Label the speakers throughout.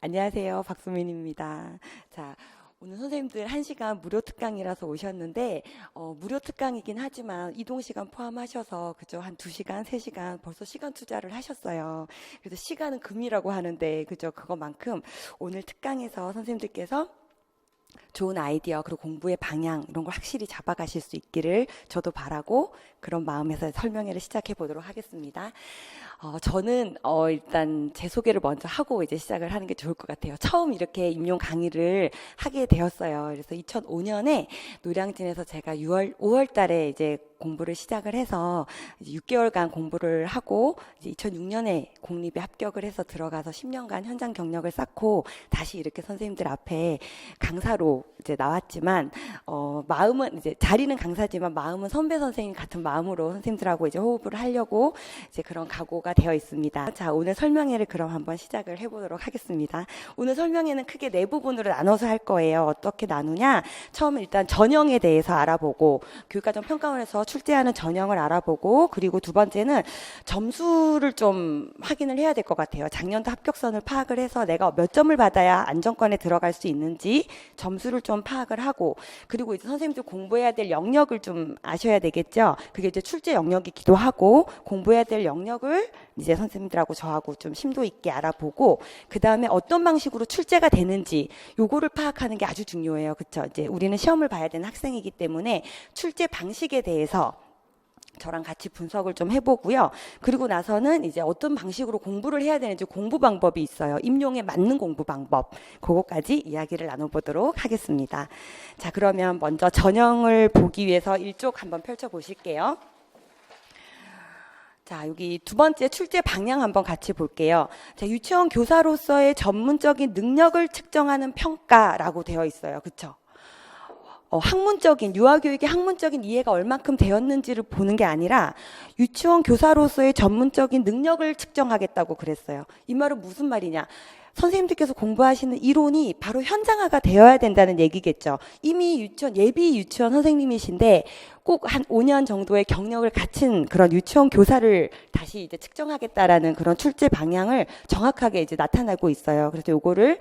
Speaker 1: 안녕하세요. 박수민입니다. 자, 오늘 선생님들 1시간 무료 특강이라서 오셨는데, 무료 특강이긴 하지만 이동시간 포함하셔서, 그죠? 한 2시간, 3시간 벌써 시간 투자를 하셨어요. 그래서 시간은 금이라고 하는데, 그죠? 그거만큼 오늘 특강에서 선생님들께서 좋은 아이디어 그리고 공부의 방향 이런 걸 확실히 잡아가실 수 있기를 저도 바라고 그런 마음에서 설명회를 시작해 보도록 하겠습니다. 저는 일단 제 소개를 먼저 하고 이제 시작을 하는 게 좋을 것 같아요. 처음 이렇게 임용 강의를 하게 되었어요. 그래서 2005년에 노량진에서 제가 5월 달에 이제 공부를 시작을 해서 이제 6개월간 공부를 하고 이제 2006년에 공립에 합격을 해서 들어가서 10년간 현장 경력을 쌓고 다시 이렇게 선생님들 앞에 강사로 이제 나왔지만 마음은 이제 자리는 강사지만 마음은 선배 선생님 같은 마음으로 선생님들하고 이제 호흡을 하려고 이제 그런 각오가 되어 있습니다. 자, 오늘 설명회를 그럼 한번 시작을 해보도록 하겠습니다. 오늘 설명회는 크게 4부분으로 나눠서 할 거예요. 어떻게 나누냐? 처음에 일단 전형에 대해서 알아보고 교육과정 평가원에서 출제하는 전형을 알아보고 그리고 두 번째는 점수를 좀 확인을 해야 될 것 같아요. 작년도 합격선을 파악을 해서 내가 몇 점을 받아야 안정권에 들어갈 수 있는지 점수를 좀 파악을 하고 그리고 이제 선생님들 공부해야 될 영역을 좀 아셔야 되겠죠. 그게 이제 출제 영역이기도 하고 공부해야 될 영역을 이제 선생님들하고 저하고 좀 심도 있게 알아보고 그 다음에 어떤 방식으로 출제가 되는지 요거를 파악하는 게 아주 중요해요. 그렇죠? 이제 우리는 시험을 봐야 되는 학생이기 때문에 출제 방식에 대해서 저랑 같이 분석을 좀 해보고요. 그리고 나서는 이제 어떤 방식으로 공부를 해야 되는지 공부 방법이 있어요. 임용에 맞는 공부 방법. 그거까지 이야기를 나눠보도록 하겠습니다. 자, 그러면 먼저 전형을 보기 위해서 일쪽 한번 펼쳐보실게요. 자, 여기 두 번째 출제 방향 한번 같이 볼게요. 자, 유치원 교사로서의 전문적인 능력을 측정하는 평가라고 되어 있어요. 그렇죠? 학문적인 유아교육의 학문적인 이해가 얼만큼 되었는지를 보는 게 아니라 유치원 교사로서의 전문적인 능력을 측정하겠다고 그랬어요. 이 말은 무슨 말이냐? 선생님들께서 공부하시는 이론이 바로 현장화가 되어야 된다는 얘기겠죠. 이미 예비 유치원 선생님이신데 꼭 한 5년 정도의 경력을 갖춘 그런 유치원 교사를 다시 이제 측정하겠다라는 그런 출제 방향을 정확하게 이제 나타내고 있어요. 그래서 요거를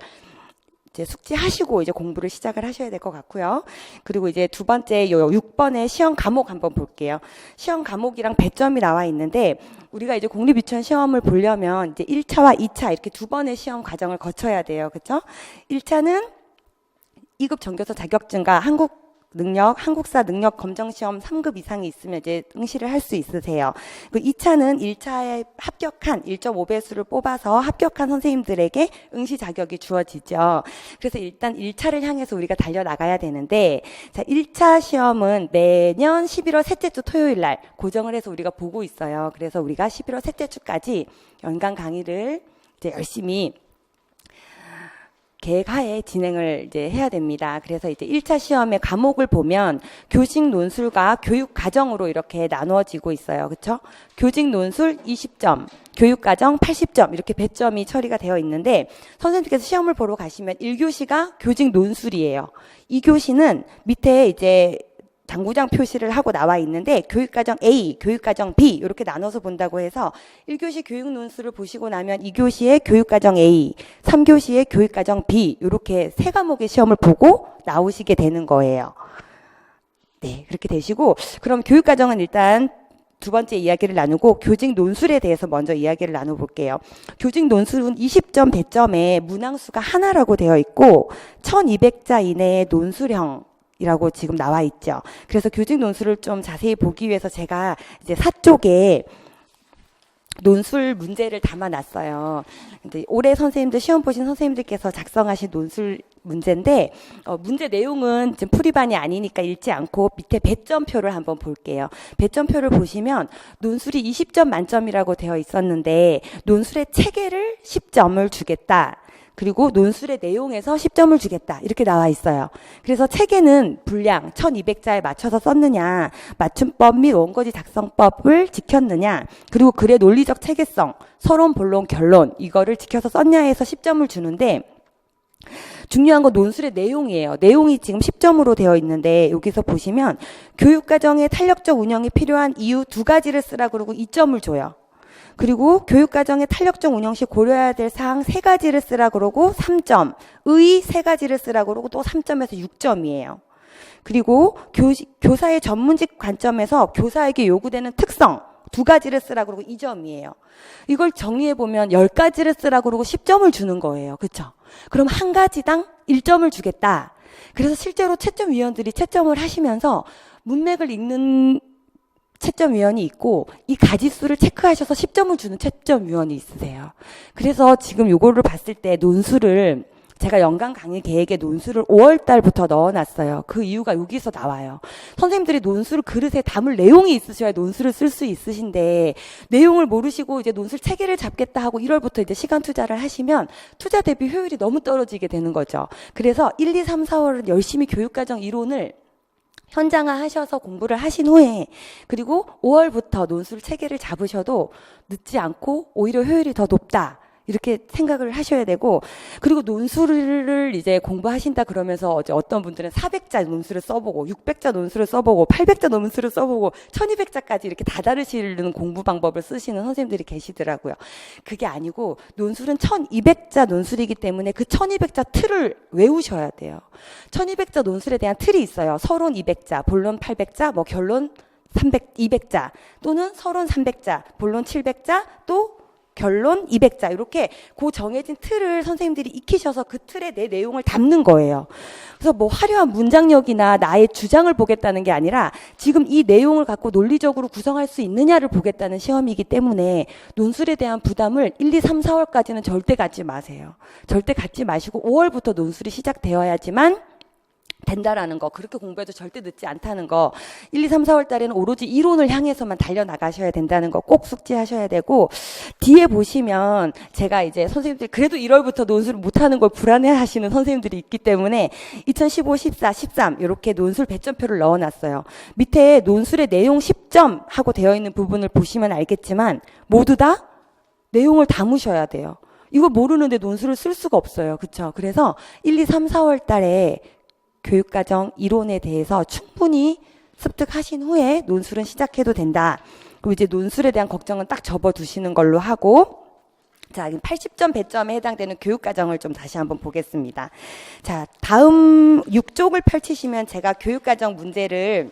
Speaker 1: 이제 숙지하시고 이제 공부를 시작을 하셔야 될 것 같고요. 그리고 이제 두 번째 요 6번의 시험 과목 한번 볼게요. 시험 과목이랑 배점이 나와 있는데 우리가 이제 공립유치원 시험을 보려면 이제 1차와 2차 이렇게 두 번의 시험 과정을 거쳐야 돼요. 그렇죠? 1차는 2급 전교사 자격증과 한국사 능력 검정 시험 3급 이상이 있으면 이제 응시를 할 수 있으세요. 그 2차는 1차에 합격한 1.5배수를 뽑아서 합격한 선생님들에게 응시 자격이 주어지죠. 그래서 일단 1차를 향해서 우리가 달려나가야 되는데 자, 1차 시험은 매년 11월 셋째 주 토요일 날 고정을 해서 우리가 보고 있어요. 그래서 우리가 11월 셋째 주까지 연간 강의를 이제 열심히 계획하에 진행을 이제 해야 됩니다. 그래서 이제 1차 시험의 과목을 보면 교직 논술과 교육 과정으로 이렇게 나누어지고 있어요. 그렇죠? 교직 논술 20점, 교육 과정 80점 이렇게 배점이 처리가 되어 있는데 선생님께서 시험을 보러 가시면 1교시가 교직 논술이에요. 2교시는 밑에 이제 당구장 표시를 하고 나와 있는데 교육과정 A, 교육과정 B 이렇게 나눠서 본다고 해서 1교시 교육 논술을 보시고 나면 2교시에 교육과정 A, 3교시에 교육과정 B 이렇게 세 과목의 시험을 보고 나오시게 되는 거예요. 네, 그렇게 되시고 그럼 교육과정은 일단 두 번째 이야기를 나누고 교직 논술에 대해서 먼저 이야기를 나눠볼게요. 교직 논술은 20점 배점에 문항수가 하나라고 되어 있고 1200자 이내의 논술형 이라고 지금 나와 있죠. 그래서 교직 논술을 좀 자세히 보기 위해서 제가 이제 4쪽에 논술 문제를 담아놨어요. 근데 올해 선생님들 시험 보신 선생님들께서 작성하신 논술 문제인데 문제 내용은 지금 풀이반이 아니니까 읽지 않고 밑에 배점표를 한번 볼게요. 배점표를 보시면 논술이 20점 만점이라고 되어 있었는데 논술의 체계를 10점을 주겠다. 그리고 논술의 내용에서 10점을 주겠다. 이렇게 나와 있어요. 그래서 체계는 분량 1200자에 맞춰서 썼느냐, 맞춤법 및 원고지 작성법을 지켰느냐, 그리고 글의 논리적 체계성, 서론, 본론, 결론 이거를 지켜서 썼냐 해서 10점을 주는데 중요한 건 논술의 내용이에요. 내용이 지금 10점으로 되어 있는데 여기서 보시면 교육과정의 탄력적 운영이 필요한 이유 2가지를 쓰라 그러고 2점을 줘요. 그리고 교육과정의 탄력적 운영 시 고려해야 될 사항 3가지를 쓰라 그러고 3점, 의 3가지를 쓰라 그러고 또 3점에서 6점이에요. 그리고 교사의 전문직 관점에서 교사에게 요구되는 특성 2가지를 쓰라 그러고 2점이에요. 이걸 정리해보면 10가지를 쓰라 그러고 10점을 주는 거예요. 그렇죠? 그럼 한 가지당 1점을 주겠다. 그래서 실제로 채점위원들이 채점을 하시면서 문맥을 읽는 채점위원이 있고 이 가지수를 체크하셔서 10점을 주는 채점위원이 있으세요. 그래서 지금 요거를 봤을 때 논술을 제가 연간 강의 계획에 논술을 5월 달부터 넣어놨어요. 그 이유가 여기서 나와요. 선생님들이 논술 그릇에 담을 내용이 있으셔야 논술을 쓸 수 있으신데 내용을 모르시고 이제 논술 체계를 잡겠다 하고 1월부터 이제 시간 투자를 하시면 투자 대비 효율이 너무 떨어지게 되는 거죠. 그래서 1, 2, 3, 4월은 열심히 교육과정 이론을 현장화 하셔서 공부를 하신 후에 그리고 5월부터 논술 체계를 잡으셔도 늦지 않고 오히려 효율이 더 높다. 이렇게 생각을 하셔야 되고 그리고 논술을 이제 공부하신다 그러면서 어떤 분들은 400자 논술을 써보고 600자 논술을 써보고 800자 논술을 써보고 1200자까지 이렇게 다다르시는 공부 방법을 쓰시는 선생님들이 계시더라고요. 그게 아니고 논술은 1200자 논술이기 때문에 그 1200자 틀을 외우셔야 돼요. 1200자 논술에 대한 틀이 있어요. 서론 200자, 본론 800자, 뭐 결론 200자 또는 서론 300자, 본론 700자 또 결론 200자 이렇게 그 정해진 틀을 선생님들이 익히셔서 그 틀에 내 내용을 담는 거예요. 그래서 뭐 화려한 문장력이나 나의 주장을 보겠다는 게 아니라 지금 이 내용을 갖고 논리적으로 구성할 수 있느냐를 보겠다는 시험이기 때문에 논술에 대한 부담을 1, 2, 3, 4월까지는 절대 갖지 마세요. 절대 갖지 마시고 5월부터 논술이 시작되어야지만 된다라는 거, 그렇게 공부해도 절대 늦지 않다는 거, 1, 2, 3, 4월 달에는 오로지 이론을 향해서만 달려나가셔야 된다는 거 꼭 숙지하셔야 되고, 뒤에 보시면 제가 이제 선생님들 그래도 1월부터 논술을 못하는 걸 불안해 하시는 선생님들이 있기 때문에 2015, 14, 13 이렇게 논술 배점표를 넣어놨어요. 밑에 논술의 내용 10점 하고 되어 있는 부분을 보시면 알겠지만 모두 다 내용을 담으셔야 돼요. 이거 모르는데 논술을 쓸 수가 없어요. 그렇죠? 그래서 1, 2, 3, 4월 달에 교육과정 이론에 대해서 충분히 습득하신 후에 논술은 시작해도 된다. 그리고 이제 논술에 대한 걱정은 딱 접어두시는 걸로 하고, 자, 80점 배점에 해당되는 교육과정을 좀 다시 한번 보겠습니다. 자, 다음 6쪽을 펼치시면 제가 교육과정 문제를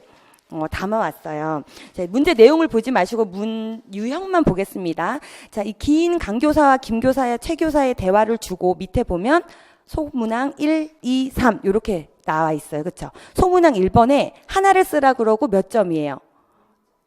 Speaker 1: 담아왔어요. 자, 문제 내용을 보지 마시고 문 유형만 보겠습니다. 자, 이 긴 강교사와 김교사의 최교사의 대화를 주고 밑에 보면 소문항 1, 2, 3 이렇게 나와 있어요. 그렇죠? 소문항 1번에 하나를 쓰라 그러고 몇 점이에요?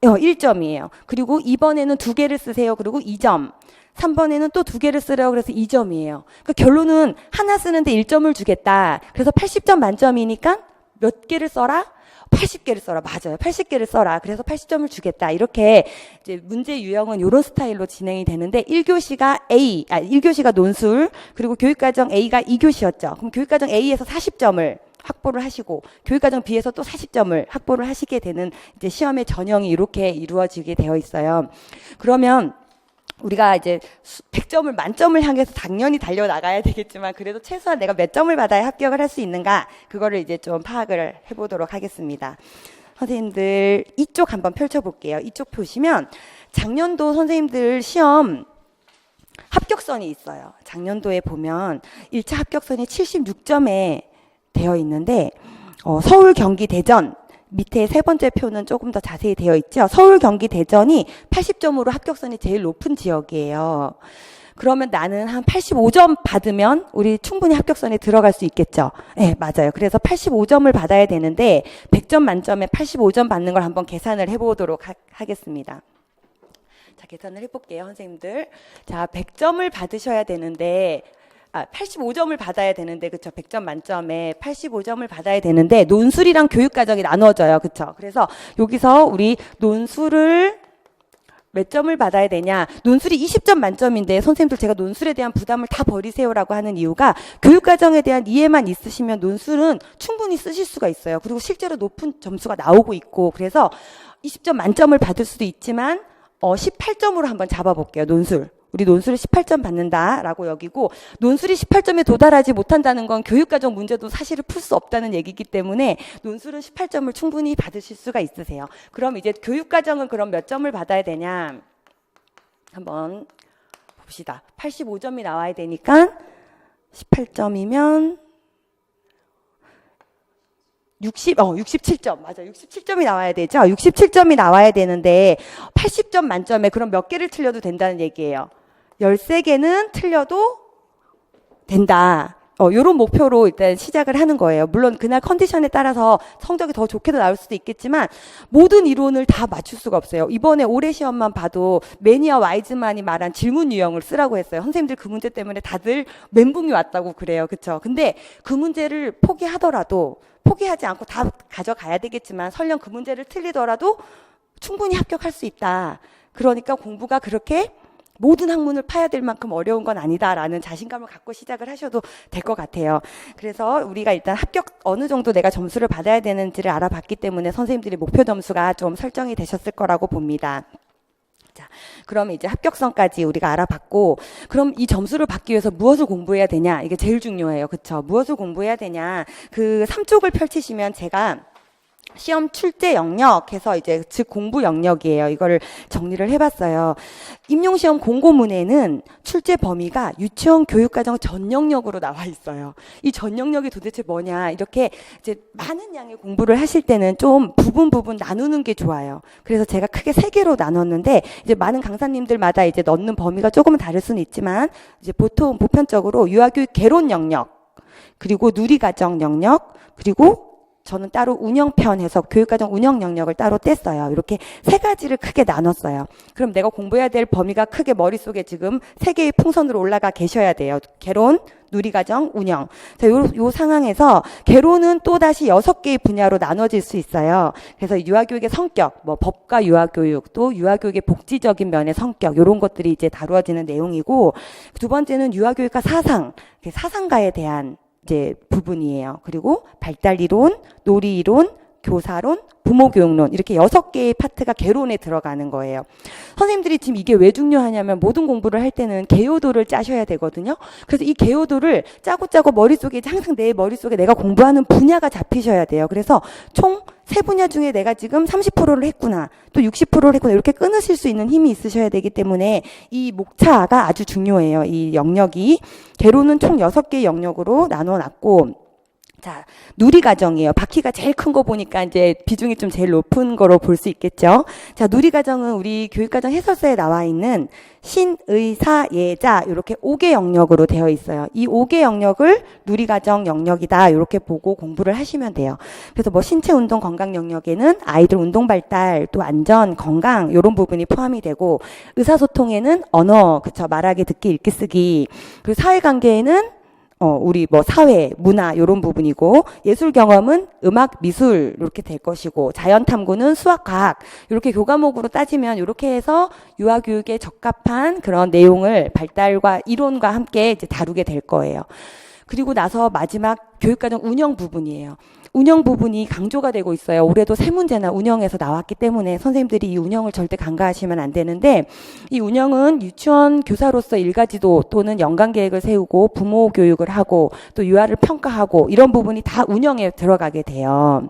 Speaker 1: 1점이에요. 그리고 2번에는 2개를 쓰세요. 그리고 2점. 3번에는 또 2개를 쓰라고 그래서 2점이에요. 그러니까 결론은 하나 쓰는데 1점을 주겠다. 그래서 80점 만점이니까 몇 개를 써라? 80개를 써라. 맞아요. 80개를 써라. 그래서 80점을 주겠다. 이렇게 이제 문제 유형은 이런 스타일로 진행이 되는데 1교시가 논술, 그리고 교육과정 A가 2교시였죠. 그럼 교육과정 A에서 40점을 확보를 하시고 교육과정 B에서 또 40점을 확보를 하시게 되는 이제 시험의 전형이 이렇게 이루어지게 되어 있어요. 그러면 우리가 이제 100점을 만점을 향해서 당연히 달려나가야 되겠지만 그래도 최소한 내가 몇 점을 받아야 합격을 할 수 있는가, 그거를 이제 좀 파악을 해보도록 하겠습니다. 선생님들 이쪽 한번 펼쳐볼게요. 이쪽 보시면 작년도 선생님들 시험 합격선이 있어요. 작년도에 보면 1차 합격선이 76점에 되어 있는데 서울, 경기, 대전 밑에 세 번째 표는 조금 더 자세히 되어 있죠. 서울, 경기, 대전이 80점으로 합격선이 제일 높은 지역이에요. 그러면 나는 한 85점 받으면 우리 충분히 합격선에 들어갈 수 있겠죠. 네, 맞아요. 그래서 85점을 받아야 되는데 100점 만점에 85점 받는 걸 한번 계산을 해보도록 하겠습니다. 자, 계산을 해볼게요, 선생님들. 자, 100점을 받으셔야 되는데 85점을 받아야 되는데, 그쵸? 100점 만점에 85점을 받아야 되는데, 논술이랑 교육과정이 나눠져요. 그쵸? 그래서 여기서 우리 논술을 몇 점을 받아야 되냐? 논술이 20점 만점인데, 선생님들 제가 논술에 대한 부담을 다 버리세요라고 하는 이유가 교육과정에 대한 이해만 있으시면 논술은 충분히 쓰실 수가 있어요. 그리고 실제로 높은 점수가 나오고 있고, 그래서 20점 만점을 받을 수도 있지만, 18점으로 한번 잡아볼게요. 논술. 우리 논술을 18점 받는다라고 여기고, 논술이 18점에 도달하지 못한다는 건 교육과정 문제도 사실을 풀 수 없다는 얘기이기 때문에 논술은 18점을 충분히 받으실 수가 있으세요. 그럼 이제 교육과정은 그럼 몇 점을 받아야 되냐? 한번 봅시다. 85점이 나와야 되니까 18점이면 67점. 맞아. 67점이 나와야 되죠. 67점이 나와야 되는데 80점 만점에 그럼 몇 개를 틀려도 된다는 얘기예요. 13개는 틀려도 된다. 요런 목표로 일단 시작을 하는 거예요. 물론 그날 컨디션에 따라서 성적이 더 좋게도 나올 수도 있겠지만 모든 이론을 다 맞출 수가 없어요. 이번에 올해 시험만 봐도 매니아 와이즈만이 말한 질문 유형을 쓰라고 했어요. 선생님들 그 문제 때문에 다들 멘붕이 왔다고 그래요. 그쵸? 근데 그 문제를 포기하지 않고 다 가져가야 되겠지만 설령 그 문제를 틀리더라도 충분히 합격할 수 있다. 그러니까 공부가 그렇게 모든 학문을 파야 될 만큼 어려운 건 아니다라는 자신감을 갖고 시작을 하셔도 될 것 같아요. 그래서 우리가 일단 합격 어느 정도 내가 점수를 받아야 되는지를 알아봤기 때문에 선생님들이 목표 점수가 좀 설정이 되셨을 거라고 봅니다. 자, 그러면 이제 합격선까지 우리가 알아봤고, 그럼 이 점수를 받기 위해서 무엇을 공부해야 되냐? 이게 제일 중요해요. 그쵸? 무엇을 공부해야 되냐? 그 3쪽을 펼치시면 제가 시험 출제 영역 해서 이제 즉 공부 영역이에요. 이거를 정리를 해봤어요. 임용시험 공고문에는 출제 범위가 유치원 교육과정 전 영역으로 나와 있어요. 이 전 영역이 도대체 뭐냐? 이렇게 이제 많은 양의 공부를 하실 때는 좀 부분 나누는 게 좋아요. 그래서 제가 크게 3개로 나눴는데 이제 많은 강사님들마다 이제 넣는 범위가 조금은 다를 수는 있지만 이제 보통 보편적으로 유아교육 개론 영역, 그리고 누리과정 영역, 그리고 저는 따로 운영편 해서 교육과정 운영 영역을 따로 뗐어요. 이렇게 3가지를 크게 나눴어요. 그럼 내가 공부해야 될 범위가 크게 머릿속에 지금 3개의 풍선으로 올라가 계셔야 돼요. 개론, 누리과정, 운영. 자, 요 상황에서 개론은 또다시 6개의 분야로 나눠질 수 있어요. 그래서 유아교육의 성격, 뭐 법과 유아교육, 또 유아교육의 복지적인 면의 성격, 이런 것들이 이제 다루어지는 내용이고, 두 번째는 유아교육과 사상, 사상가에 대한 이제 부분이에요. 그리고 발달이론, 놀이이론, 교사론, 부모교육론, 이렇게 6개의 파트가 개론에 들어가는 거예요. 선생님들이 지금 이게 왜 중요하냐면 모든 공부를 할 때는 개요도를 짜셔야 되거든요. 그래서 이 개요도를 짜고 머릿속에 항상 내 머릿속에 내가 공부하는 분야가 잡히셔야 돼요. 그래서 총 3분야 중에 내가 지금 30%를 했구나, 또 60%를 했구나, 이렇게 끊으실 수 있는 힘이 있으셔야 되기 때문에 이 목차가 아주 중요해요. 이 영역이. 개론은 총 6개의 영역으로 나눠놨고, 자, 누리과정이에요. 바퀴가 제일 큰 거 보니까 이제 비중이 좀 제일 높은 거로 볼 수 있겠죠. 자, 누리과정은 우리 교육과정 해설서에 나와 있는 신, 의, 사, 예자 이렇게 5개 영역으로 되어 있어요. 이 5개 영역을 누리과정 영역이다 이렇게 보고 공부를 하시면 돼요. 그래서 뭐 신체 운동 건강 영역에는 아이들 운동 발달, 또 안전, 건강 이런 부분이 포함이 되고, 의사소통에는 언어, 그쵸, 말하기, 듣기, 읽기, 쓰기, 그리고 사회관계에는 우리 뭐 사회, 문화 이런 부분이고, 예술 경험은 음악, 미술 이렇게 될 것이고, 자연 탐구는 수학, 과학 이렇게 교과목으로 따지면 이렇게 해서 유아교육에 적합한 그런 내용을 발달과 이론과 함께 이제 다루게 될 거예요. 그리고 나서 마지막 교육과정 운영 부분이에요. 운영 부분이 강조가 되고 있어요. 올해도 3문제나 운영에서 나왔기 때문에 선생님들이 이 운영을 절대 간과하시면 안 되는데, 이 운영은 유치원 교사로서 일가지도 또는 연간 계획을 세우고 부모 교육을 하고 또 유아를 평가하고 이런 부분이 다 운영에 들어가게 돼요.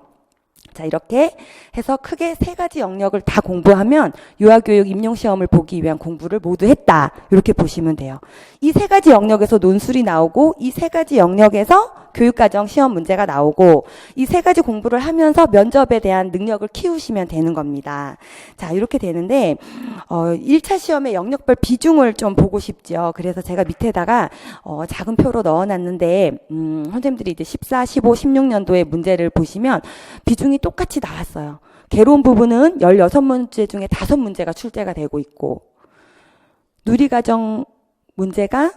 Speaker 1: 자, 이렇게 해서 크게 3가지 영역을 다 공부하면 유아교육 임용시험을 보기 위한 공부를 모두 했다, 이렇게 보시면 돼요. 이 3가지 영역에서 논술이 나오고, 이 3가지 영역에서 교육과정 시험 문제가 나오고, 이 3가지 공부를 하면서 면접에 대한 능력을 키우시면 되는 겁니다. 자, 이렇게 되는데 1차 시험의 영역별 비중을 좀 보고 싶죠. 그래서 제가 밑에다가 작은 표로 넣어놨는데, 선생님들이 이제 14, 15, 16년도의 문제를 보시면 비중이 똑같이 나왔어요. 개론 부분은 16문제 중에 5문제가 출제가 되고 있고, 누리과정 문제가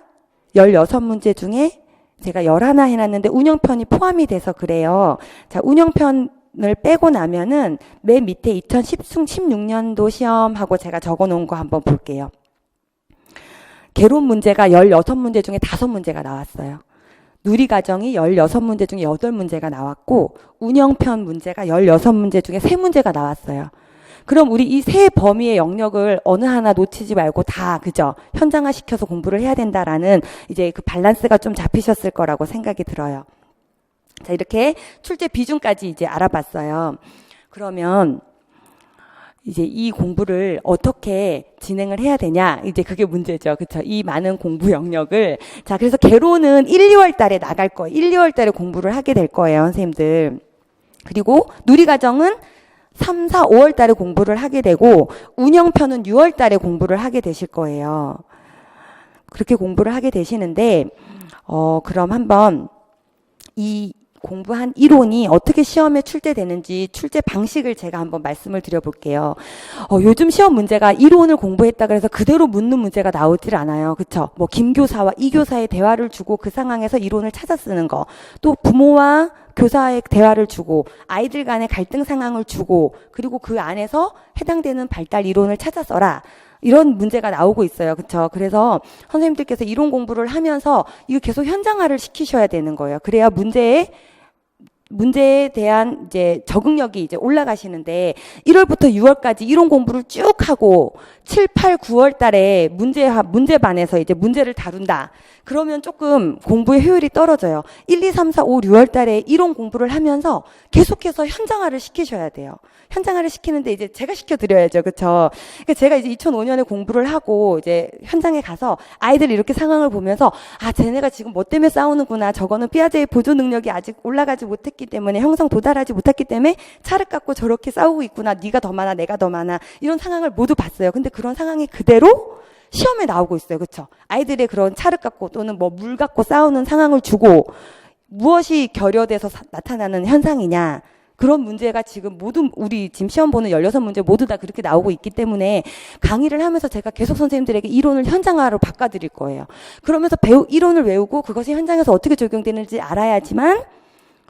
Speaker 1: 16문제 중에 제가 11 해놨는데 운영편이 포함이 돼서 그래요. 자, 운영편을 빼고 나면은 맨 밑에 2016년도 시험하고 제가 적어 놓은 거 한번 볼게요. 개론 문제가 16문제 중에 5문제가 나왔어요. 누리과정이 16문제 중에 8문제가 나왔고, 운영편 문제가 16문제 중에 3문제가 나왔어요. 그럼 우리 이 3 범위의 영역을 어느 하나 놓치지 말고 다, 그죠? 현장화 시켜서 공부를 해야 된다라는 이제 그 밸런스가 좀 잡히셨을 거라고 생각이 들어요. 자, 이렇게 출제 비중까지 이제 알아봤어요. 그러면 이제 이 공부를 어떻게 진행을 해야 되냐, 이제 그게 문제죠. 그쵸? 이 많은 공부 영역을. 자, 그래서 개론은 1, 2월 달에 나갈 거예요. 1, 2월 달에 공부를 하게 될 거예요, 선생님들. 그리고 누리과정은 3, 4, 5월 달에 공부를 하게 되고, 운영편은 6월 달에 공부를 하게 되실 거예요. 그렇게 공부를 하게 되시는데, 그럼 한번 이 공부한 이론이 어떻게 시험에 출제되는지 출제 방식을 제가 한번 말씀을 드려볼게요. 요즘 시험 문제가 이론을 공부했다 그래서 그대로 묻는 문제가 나오질 않아요. 그쵸? 뭐 김교사와 이교사의 대화를 주고 그 상황에서 이론을 찾아 쓰는 거, 또 부모와 교사의 대화를 주고 아이들 간의 갈등 상황을 주고, 그리고 그 안에서 해당되는 발달 이론을 찾아 써라, 이런 문제가 나오고 있어요. 그렇죠? 그래서 선생님들께서 이론 공부를 하면서 이거 계속 현장화를 시키셔야 되는 거예요. 그래야 문제에 대한 이제 적응력이 이제 올라가시는데, 1월부터 6월까지 이론 공부를 쭉 하고 7, 8, 9월 달에 문제반에서 이제 문제를 다룬다. 그러면 조금 공부의 효율이 떨어져요. 1, 2, 3, 4, 5, 6월 달에 이론 공부를 하면서 계속해서 현장화를 시키셔야 돼요. 현장화를 시키는데 이제 제가 시켜드려야죠. 그쵸? 그러니까 제가 이제 2005년에 공부를 하고 이제 현장에 가서 아이들이 이렇게 상황을 보면서, 아, 쟤네가 지금 뭐 때문에 싸우는구나. 저거는 삐아제의 보조 능력이 아직 올라가지 못했기 때문에, 형성 도달하지 못했기 때문에 차를 갖고 저렇게 싸우고 있구나. 네가 더 많아, 내가 더 많아. 이런 상황을 모두 봤어요. 근데 그런 상황이 그대로 시험에 나오고 있어요. 그렇죠? 아이들의 그런 차를 갖고 또는 뭐 물 갖고 싸우는 상황을 주고, 무엇이 결여돼서 나타나는 현상이냐, 그런 문제가 지금 모두 우리 지금 시험 보는 16문제 모두 다 그렇게 나오고 있기 때문에, 강의를 하면서 제가 계속 선생님들에게 이론을 현장화로 바꿔드릴 거예요. 그러면서 이론을 외우고 그것이 현장에서 어떻게 적용되는지 알아야지만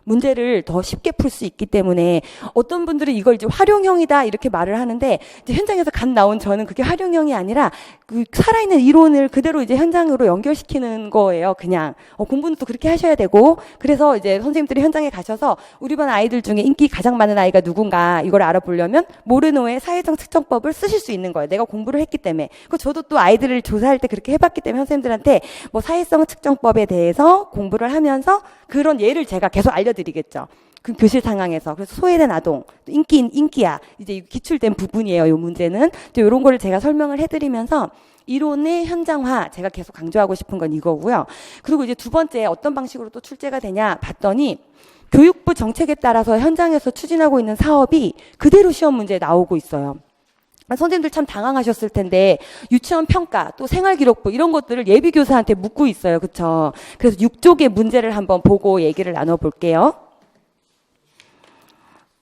Speaker 1: 문제를 더 쉽게 풀 수 있기 때문에, 어떤 분들은 이걸 이제 활용형이다 이렇게 말을 하는데, 이제 현장에서 갓 나온 저는 그게 활용형이 아니라 그 살아있는 이론을 그대로 이제 현장으로 연결시키는 거예요. 그냥 공부는 또 그렇게 하셔야 되고. 그래서 이제 선생님들이 현장에 가셔서 우리 반 아이들 중에 인기 가장 많은 아이가 누군가 이걸 알아보려면 모르노의 사회성 측정법을 쓰실 수 있는 거예요. 내가 공부를 했기 때문에. 그 저도 또 아이들을 조사할 때 그렇게 해봤기 때문에 선생님들한테 뭐 사회성 측정법에 대해서 공부를 하면서 그런 예를 제가 계속 알려드리겠죠. 그 교실 상황에서. 그래서 소외된 아동, 인기야. 이제 기출된 부분이에요. 이 문제는. 또 이런 거를 제가 설명을 해드리면서 이론의 현장화, 제가 계속 강조하고 싶은 건 이거고요. 그리고 이제 두 번째 어떤 방식으로 또 출제가 되냐 봤더니, 교육부 정책에 따라서 현장에서 추진하고 있는 사업이 그대로 시험 문제에 나오고 있어요. 선생님들 참 당황하셨을 텐데, 유치원 평가, 또 생활기록부 이런 것들을 예비교사한테 묻고 있어요. 그렇죠? 그래서 6쪽의 문제를 한번 보고 얘기를 나눠볼게요.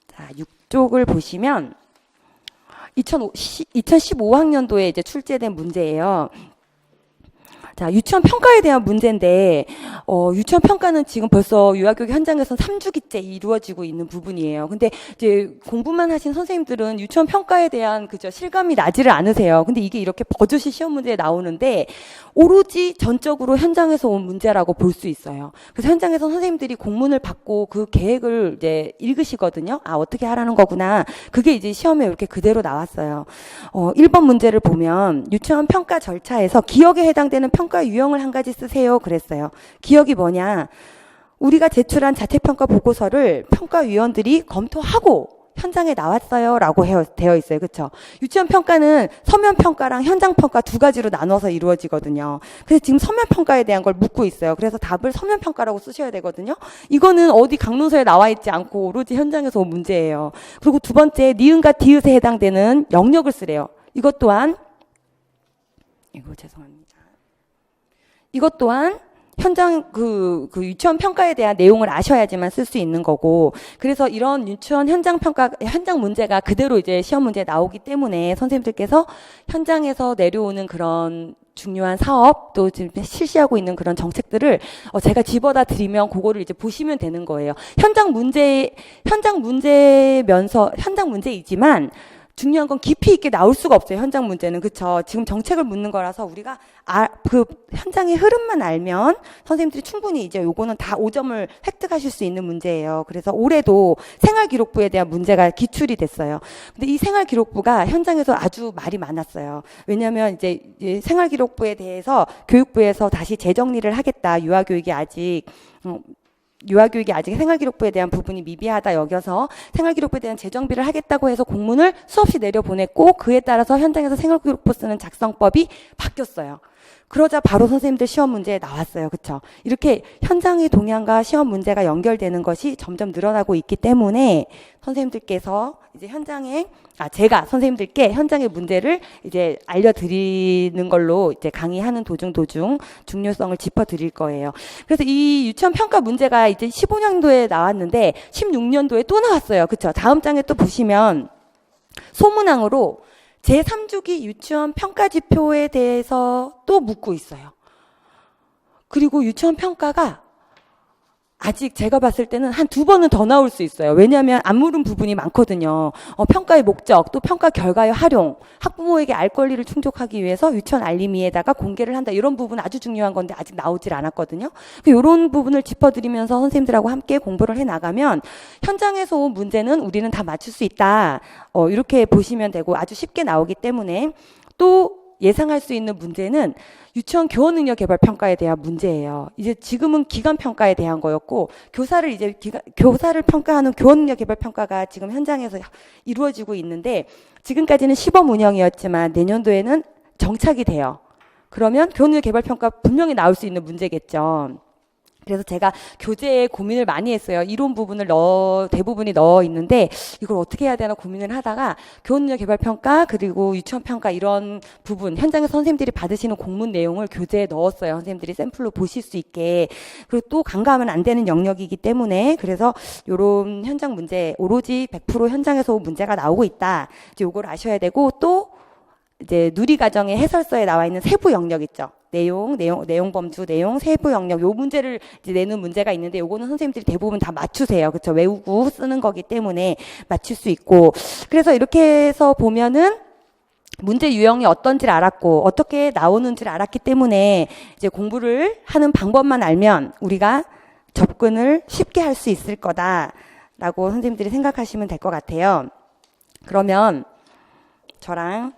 Speaker 1: 자, 6쪽을 보시면 2015학년도에 이제 출제된 문제예요. 자, 유치원 평가에 대한 문제인데, 유치원 평가는 지금 벌써 유아교육 현장에서는 3주기째 이루어지고 있는 부분이에요. 근데 이제 공부만 하신 선생님들은 유치원 평가에 대한 그저 실감이 나지를 않으세요. 근데 이게 이렇게 버젓이 시험 문제에 나오는데, 오로지 전적으로 현장에서 온 문제라고 볼 수 있어요. 그래서 현장에서 선생님들이 공문을 받고 그 계획을 이제 읽으시거든요. 아, 어떻게 하라는 거구나. 그게 이제 시험에 이렇게 그대로 나왔어요. 1번 문제를 보면 유치원 평가 절차에서 기억에 해당되는 평가 유형을 한 가지 쓰세요. 그랬어요. 기억이 뭐냐? 우리가 제출한 자체평가 보고서를 평가위원들이 검토하고 현장에 나왔어요 라고 되어 있어요. 그렇죠? 유치원 평가는 서면 평가랑 현장 평가 두 가지로 나눠서 이루어지거든요. 그래서 지금 서면 평가에 대한 걸 묻고 있어요. 그래서 답을 서면 평가라고 쓰셔야 되거든요. 이거는 어디 강론서에 나와 있지 않고 오로지 현장에서 온 문제예요. 그리고 두 번째, 니은과 디귿에 해당되는 영역을 쓰래요. 이것 또한 현장 유치원 평가에 대한 내용을 아셔야지만 쓸 수 있는 거고, 그래서 이런 유치원 현장 문제가 그대로 이제 시험 문제에 나오기 때문에 선생님들께서 현장에서 내려오는 그런 중요한 사업, 또 지금 실시하고 있는 그런 정책들을 제가 집어다 드리면 그거를 이제 보시면 되는 거예요. 현장 문제이지만 중요한 건 깊이 있게 나올 수가 없어요. 현장 문제는. 그쵸? 지금 정책을 묻는 거라서 우리가 그 현장의 흐름만 알면 선생님들이 충분히 이제 요거는 다 5점을 획득하실 수 있는 문제예요. 그래서 올해도 생활기록부에 대한 문제가 기출이 됐어요. 근데 이 생활기록부가 현장에서 아주 말이 많았어요. 왜냐하면 이제 생활기록부에 대해서 교육부에서 다시 재정리를 하겠다. 유아교육이 아직 유아교육이 아직 생활기록부에 대한 부분이 미비하다 여겨서 생활기록부에 대한 재정비를 하겠다고 해서 공문을 수없이 내려보냈고 그에 따라서 현장에서 생활기록부 쓰는 작성법이 바뀌었어요. 그러자 바로 선생님들 시험 문제에 나왔어요. 그쵸? 이렇게 현장의 동향과 시험 문제가 연결되는 것이 점점 늘어나고 있기 때문에 선생님들께서 이제 제가 선생님들께 현장의 문제를 이제 알려드리는 걸로 이제 강의하는 도중 중요성을 짚어드릴 거예요. 그래서 이 유치원 평가 문제가 이제 15년도에 나왔는데 16년도에 또 나왔어요. 그쵸? 다음 장에 또 보시면 소문항으로 제3주기 유치원 평가 지표에 대해서 또 묻고 있어요. 그리고 유치원 평가가 아직 제가 봤을 때는 한 2번은 더 나올 수 있어요. 왜냐하면 안 물은 부분이 많거든요. 평가의 목적, 또 평가 결과의 활용, 학부모에게 알 권리를 충족하기 위해서 유치원 알림위에다가 공개를 한다. 이런 부분 아주 중요한 건데 아직 나오질 않았거든요. 이런 부분을 짚어드리면서 선생님들하고 함께 공부를 해나가면 현장에서 온 문제는 우리는 다 맞출 수 있다. 이렇게 보시면 되고 아주 쉽게 나오기 때문에 또 예상할 수 있는 문제는 유치원 교원 능력 개발 평가에 대한 문제예요. 이제 지금은 기간 평가에 대한 거였고 교사를 평가하는 교원 능력 개발 평가가 지금 현장에서 이루어지고 있는데 지금까지는 시범 운영이었지만 내년도에는 정착이 돼요. 그러면 교원 능력 개발 평가 분명히 나올 수 있는 문제겠죠. 그래서 제가 교재에 고민을 많이 했어요. 이론 부분을 대부분이 넣어 있는데 이걸 어떻게 해야 되나 고민을 하다가 교원능력 개발평가 그리고 유치원평가 이런 부분 현장에서 선생님들이 받으시는 공문 내용을 교재에 넣었어요. 선생님들이 샘플로 보실 수 있게. 그리고 또 간과하면 안 되는 영역이기 때문에 그래서 이런 현장 문제 오로지 100% 현장에서 문제가 나오고 있다. 이제 요걸 아셔야 되고 또 이제 누리과정의 해설서에 나와 있는 세부 영역 있죠. 내용 범주, 내용, 세부 영역, 요 문제를 이제 내는 문제가 있는데 요거는 선생님들이 대부분 다 맞추세요. 그렇죠? 외우고 쓰는 거기 때문에 맞출 수 있고. 그래서 이렇게 해서 보면은 문제 유형이 어떤지를 알았고 어떻게 나오는지를 알았기 때문에 이제 공부를 하는 방법만 알면 우리가 접근을 쉽게 할 수 있을 거다라고 선생님들이 생각하시면 될 것 같아요. 그러면 저랑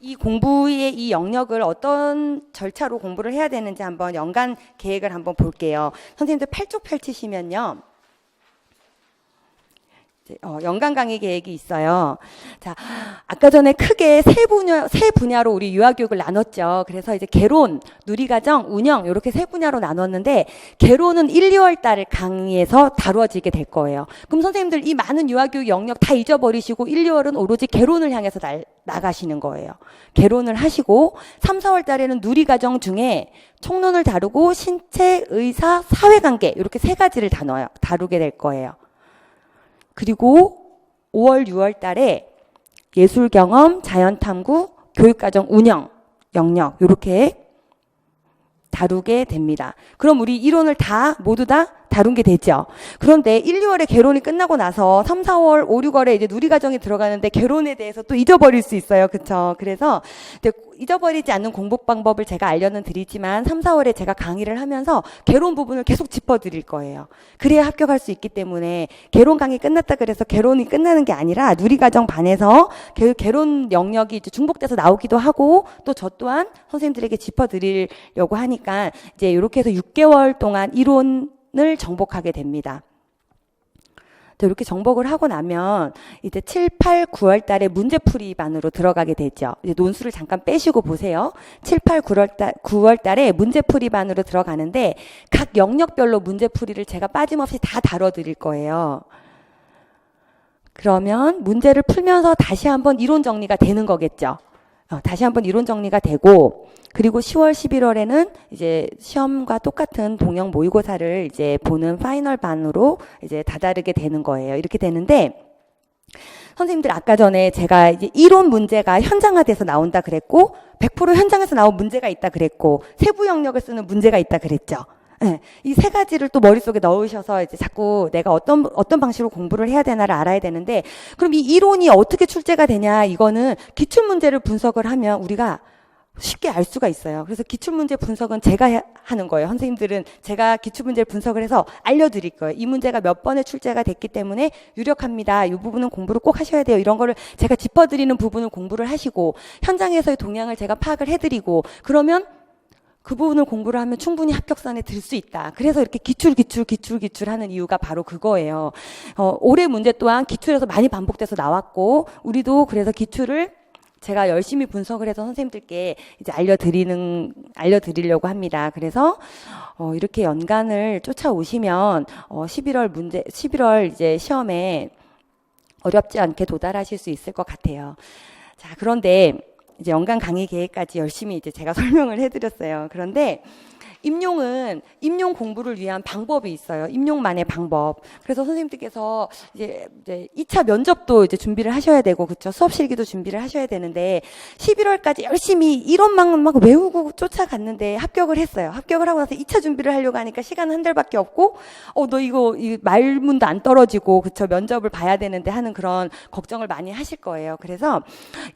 Speaker 1: 이 공부의 이 영역을 어떤 절차로 공부를 해야 되는지 한번 연간 계획을 한번 볼게요. 선생님들 8쪽 펼치시면요. 연간 강의 계획이 있어요. 자, 아까 전에 크게 세 분야로 우리 유아교육을 나눴죠. 그래서 이제 개론, 누리과정, 운영 이렇게 세 분야로 나눴는데 개론은 1, 2월 달에 강의에서 다루어지게 될 거예요. 그럼 선생님들 이 많은 유아교육 영역 다 잊어버리시고 1, 2월은 오로지 개론을 향해서 나가시는 거예요. 개론을 하시고 3, 4월 달에는 누리과정 중에 총론을 다루고 신체, 의사, 사회관계 이렇게 세 가지를 다루게 될 거예요. 그리고 5월, 6월 달에 예술경험, 자연탐구, 교육과정 운영 영역 이렇게 다루게 됩니다. 그럼 우리 이론을 모두 다 다룬 게 되죠. 그런데 1, 2월에 개론이 끝나고 나서 3, 4월, 5, 6월에 이제 누리과정이 들어가는데 개론에 대해서 또 잊어버릴 수 있어요. 그쵸? 그래서 잊어버리지 않는 공부 방법을 제가 알려는 드리지만 3, 4월에 제가 강의를 하면서 개론 부분을 계속 짚어드릴 거예요. 그래야 합격할 수 있기 때문에 개론 강의 끝났다 그래서 개론이 끝나는 게 아니라 누리과정 반에서 개론 영역이 이제 중복돼서 나오기도 하고 또 저 또한 선생님들에게 짚어드리려고 하니까 이제 이렇게 해서 6개월 동안 이론을 정복하게 됩니다. 이렇게 정복을 하고 나면 이제 7, 8, 9월 달에 문제풀이반으로 들어가게 되죠. 이제 논술을 잠깐 빼시고 보세요. 7, 8, 9월 달에 문제풀이반으로 들어가는데 각 영역별로 문제풀이를 제가 빠짐없이 다 다뤄드릴 거예요. 그러면 문제를 풀면서 다시 한번 이론 정리가 되는 거겠죠. 다시 한번 이론 정리가 되고 그리고 10월, 11월에는 이제 시험과 똑같은 동영 모의고사를 이제 보는 파이널 반으로 이제 다다르게 되는 거예요. 이렇게 되는데 선생님들 아까 전에 제가 이제 이론 문제가 현장화돼서 나온다 그랬고 100% 현장에서 나온 문제가 있다 그랬고 세부 영역을 쓰는 문제가 있다 그랬죠. 네, 이 세 가지를 또 머릿속에 넣으셔서 이제 자꾸 내가 어떤 방식으로 공부를 해야 되나를 알아야 되는데 그럼 이 이론이 어떻게 출제가 되냐 이거는 기출문제를 분석을 하면 우리가 쉽게 알 수가 있어요. 그래서 기출문제 분석은 제가 하는 거예요. 선생님들은 제가 기출문제를 분석을 해서 알려드릴 거예요. 이 문제가 몇 번에 출제가 됐기 때문에 유력합니다. 이 부분은 공부를 꼭 하셔야 돼요. 이런 거를 제가 짚어드리는 부분을 공부를 하시고 현장에서의 동향을 제가 파악을 해드리고 그러면 그 부분을 공부를 하면 충분히 합격선에 들 수 있다. 그래서 이렇게 기출하는 이유가 바로 그거예요. 올해 문제 또한 기출에서 많이 반복돼서 나왔고, 우리도 그래서 기출을 제가 열심히 분석을 해서 선생님들께 이제 알려드리려고 합니다. 그래서, 이렇게 연간을 쫓아오시면, 11월 이제 시험에 어렵지 않게 도달하실 수 있을 것 같아요. 자, 그런데 이제 연간 강의 계획까지 열심히 이제 제가 설명을 해드렸어요. 그런데 임용 공부를 위한 방법이 있어요. 임용만의 방법. 그래서 선생님들께서 이제 2차 면접도 이제 준비를 하셔야 되고, 그쵸? 수업 실기도 준비를 하셔야 되는데, 11월까지 열심히 이론만 막 외우고 쫓아갔는데 합격을 했어요. 합격을 하고 나서 2차 준비를 하려고 하니까 시간은 한 달밖에 없고, 너 이거 말문도 안 떨어지고, 그쵸? 면접을 봐야 되는데 하는 그런 걱정을 많이 하실 거예요. 그래서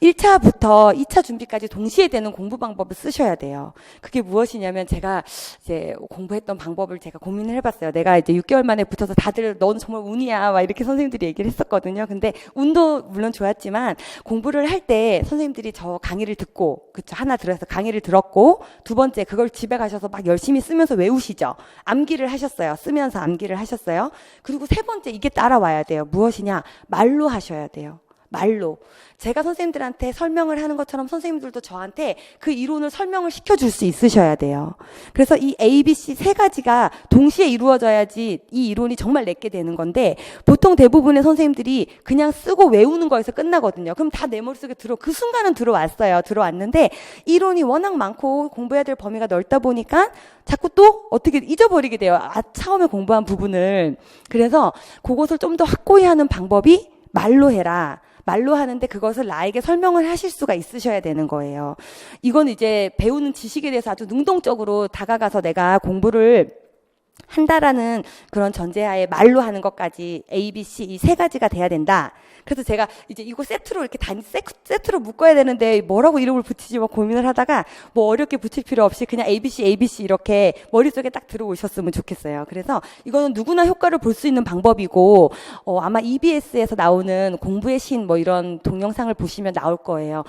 Speaker 1: 1차부터 2차 준비까지 동시에 되는 공부 방법을 쓰셔야 돼요. 그게 무엇이냐면, 제가 이제 공부했던 방법을 제가 고민을 해봤어요. 내가 이제 6개월 만에 붙어서 다들 넌 정말 운이야 막 이렇게 선생님들이 얘기를 했었거든요. 근데 운도 물론 좋았지만 공부를 할 때 선생님들이 저 강의를 듣고, 그쵸, 하나 들어서 강의를 들었고, 두 번째 그걸 집에 가셔서 막 열심히 쓰면서 외우시죠. 암기를 하셨어요. 쓰면서 암기를 하셨어요. 그리고 세 번째 이게 따라와야 돼요. 무엇이냐? 말로 하셔야 돼요. 말로. 제가 선생님들한테 설명을 하는 것처럼 선생님들도 저한테 그 이론을 설명을 시켜줄 수 있으셔야 돼요. 그래서 이 A, B, C 세 가지가 동시에 이루어져야지 이 이론이 정말 내게 되는 건데, 보통 대부분의 선생님들이 그냥 쓰고 외우는 거에서 끝나거든요. 그럼 다 내 머릿속에 그 순간은 들어왔어요. 들어왔는데 이론이 워낙 많고 공부해야 될 범위가 넓다 보니까 자꾸 또 어떻게 잊어버리게 돼요. 처음에 공부한 부분을. 그래서 그것을 좀 더 확고히 하는 방법이 말로 해라. 말로 하는데 그것을 나에게 설명을 하실 수가 있으셔야 되는 거예요. 이건 이제 배우는 지식에 대해서 아주 능동적으로 다가가서 내가 공부를 한다라는 그런 전제하에 말로 하는 것까지 A, B, C 이 세 가지가 돼야 된다. 그래서 제가 이제 이거 세트로 이렇게 세트로 묶어야 되는데 뭐라고 이름을 붙이지 막 고민을 하다가 뭐 어렵게 붙일 필요 없이 그냥 ABC 이렇게 머릿속에 딱 들어오셨으면 좋겠어요. 그래서 이거는 누구나 효과를 볼 수 있는 방법이고, 아마 EBS에서 나오는 공부의 신 뭐 이런 동영상을 보시면 나올 거예요.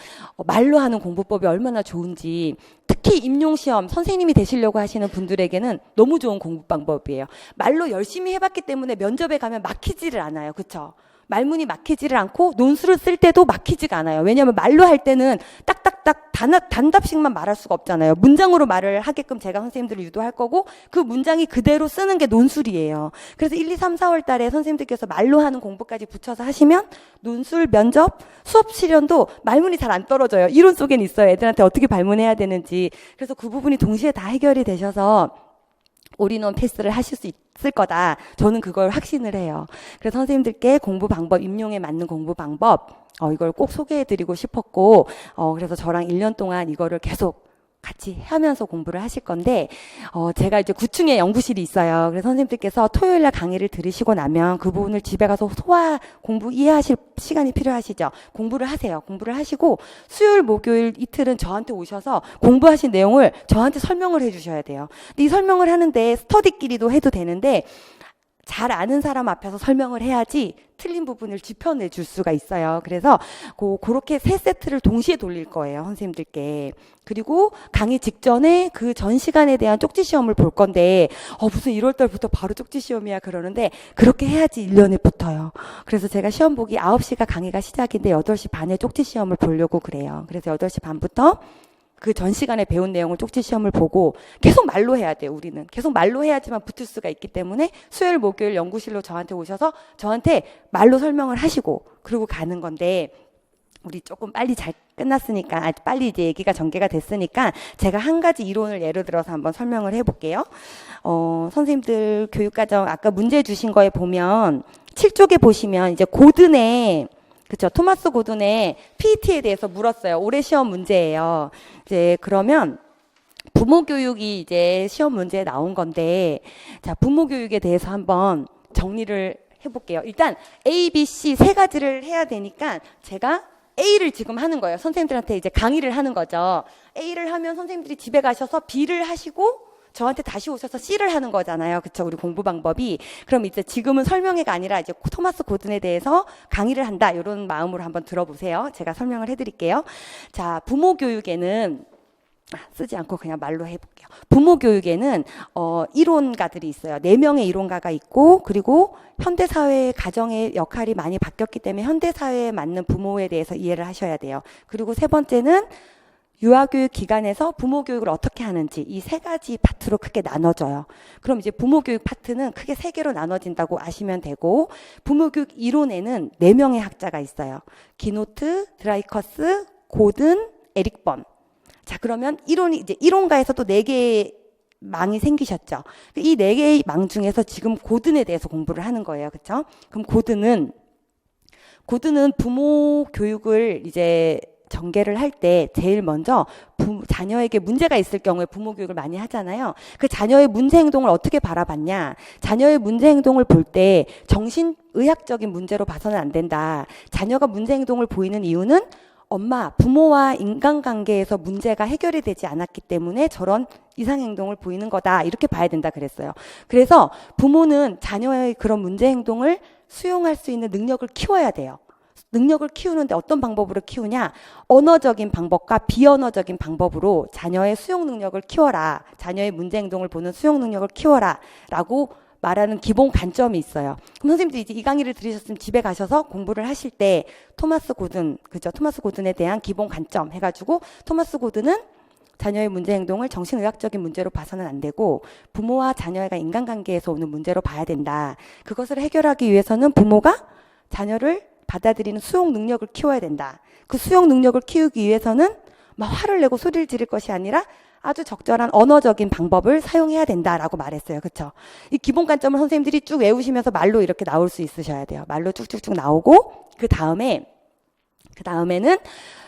Speaker 1: 말로 하는 공부법이 얼마나 좋은지. 특히 임용시험 선생님이 되시려고 하시는 분들에게는 너무 좋은 공부 방법이에요. 말로 열심히 해봤기 때문에 면접에 가면 막히지를 않아요. 그쵸? 말문이 막히지를 않고 논술을 쓸 때도 막히지가 않아요. 왜냐하면 말로 할 때는 딱딱딱 단답식만 말할 수가 없잖아요. 문장으로 말을 하게끔 제가 선생님들을 유도할 거고, 그 문장이 그대로 쓰는 게 논술이에요. 그래서 1, 2, 3, 4월 달에 선생님들께서 말로 하는 공부까지 붙여서 하시면 논술, 면접, 수업 실현도 말문이 잘 안 떨어져요. 이론 속엔 있어요. 애들한테 어떻게 발문해야 되는지. 그래서 그 부분이 동시에 다 해결이 되셔서 올인원 패스를 하실 수 있을 거다. 저는 그걸 확신을 해요. 그래서 선생님들께 공부 방법, 임용에 맞는 공부 방법, 이걸 꼭 소개해드리고 싶었고, 그래서 저랑 1년 동안 이거를 계속 같이 하면서 공부를 하실 건데, 제가 이제 9층에 연구실이 있어요. 그래서 선생님들께서 토요일날 강의를 들으시고 나면 그 부분을 집에 가서 공부 이해하실 시간이 필요하시죠. 공부를 하세요. 공부를 하시고 수요일, 목요일 이틀은 저한테 오셔서 공부하신 내용을 저한테 설명을 해주셔야 돼요. 근데 이 설명을 하는데 스터디끼리도 해도 되는데, 잘 아는 사람 앞에서 설명을 해야지 틀린 부분을 짚어내 줄 수가 있어요. 그래서 그렇게 세 세트를 동시에 돌릴 거예요, 선생님들께. 그리고 강의 직전에 그 전 시간에 대한 쪽지 시험을 볼 건데, 무슨 1월 달부터 바로 쪽지 시험이야 그러는데, 그렇게 해야지 1년에 붙어요. 그래서 제가 시험 보기 9시가 강의가 시작인데 8시 반에 쪽지 시험을 보려고 그래요. 그래서 8시 반부터 그 전 시간에 배운 내용을 쪽지 시험을 보고 계속 말로 해야 돼요. 우리는 계속 말로 해야지만 붙을 수가 있기 때문에 수요일, 목요일 연구실로 저한테 오셔서 저한테 말로 설명을 하시고 그러고 가는 건데, 우리 조금 빨리 잘 끝났으니까, 빨리 이제 얘기가 전개가 됐으니까 제가 한 가지 이론을 예를 들어서 한번 설명을 해볼게요. 선생님들 교육과정 아까 문제 주신 거에 보면 7쪽에 보시면 이제 고든의, 그쵸, 토마스 고든의 PET에 대해서 물었어요. 올해 시험 문제예요. 이제 그러면 부모 교육이 이제 시험 문제에 나온 건데, 자, 부모 교육에 대해서 한번 정리를 해볼게요. 일단 A, B, C 세 가지를 해야 되니까 제가 A를 지금 하는 거예요. 선생님들한테 이제 강의를 하는 거죠. A를 하면 선생님들이 집에 가셔서 B를 하시고 저한테 다시 오셔서 C를 하는 거잖아요. 그쵸? 우리 공부 방법이. 그럼 이제 지금은 설명회가 아니라 이제 토마스 고든에 대해서 강의를 한다. 이런 마음으로 한번 들어보세요. 제가 설명을 해드릴게요. 자, 부모 교육에는 쓰지 않고 그냥 말로 해볼게요. 부모 교육에는 이론가들이 있어요. 4명의 이론가가 있고, 그리고 현대사회의 가정의 역할이 많이 바뀌었기 때문에 현대사회에 맞는 부모에 대해서 이해를 하셔야 돼요. 그리고 세 번째는 유아교육 기관에서 부모 교육을 어떻게 하는지, 이 3가지 파트로 크게 나눠져요. 그럼 이제 부모 교육 파트는 크게 3개로 나눠진다고 아시면 되고, 부모 교육 이론에는 4명의 학자가 있어요. 기노트, 드라이커스, 고든, 에릭번. 자, 그러면 이제 이론가에서도 4개의 망이 생기셨죠. 이 4개의 망 중에서 지금 고든에 대해서 공부를 하는 거예요. 그렇죠? 그럼 고든은 부모 교육을 이제 전개를 할 때 제일 먼저 자녀에게 문제가 있을 경우에 부모 교육을 많이 하잖아요. 그 자녀의 문제 행동을 어떻게 바라봤냐. 자녀의 문제 행동을 볼 때 정신의학적인 문제로 봐서는 안 된다. 자녀가 문제 행동을 보이는 이유는 부모와 인간관계에서 문제가 해결이 되지 않았기 때문에 저런 이상행동을 보이는 거다. 이렇게 봐야 된다 그랬어요. 그래서 부모는 자녀의 그런 문제 행동을 수용할 수 있는 능력을 키워야 돼요. 능력을 키우는데 어떤 방법으로 키우냐? 언어적인 방법과 비언어적인 방법으로 자녀의 수용 능력을 키워라. 자녀의 문제 행동을 보는 수용 능력을 키워라. 라고 말하는 기본 관점이 있어요. 그럼 선생님도 이제 이 강의를 들으셨으면 집에 가셔서 공부를 하실 때 토마스 고든, 그죠? 토마스 고든에 대한 기본 관점 해가지고 토마스 고든은 자녀의 문제 행동을 정신의학적인 문제로 봐서는 안 되고 부모와 자녀가 인간관계에서 오는 문제로 봐야 된다. 그것을 해결하기 위해서는 부모가 자녀를 받아들이는 수용 능력을 키워야 된다. 그 수용 능력을 키우기 위해서는 막 화를 내고 소리를 지를 것이 아니라 아주 적절한 언어적인 방법을 사용해야 된다라고 말했어요. 그렇죠? 이 기본 관점을 선생님들이 쭉 외우시면서 말로 이렇게 나올 수 있으셔야 돼요. 말로 쭉쭉쭉 나오고 그 다음에는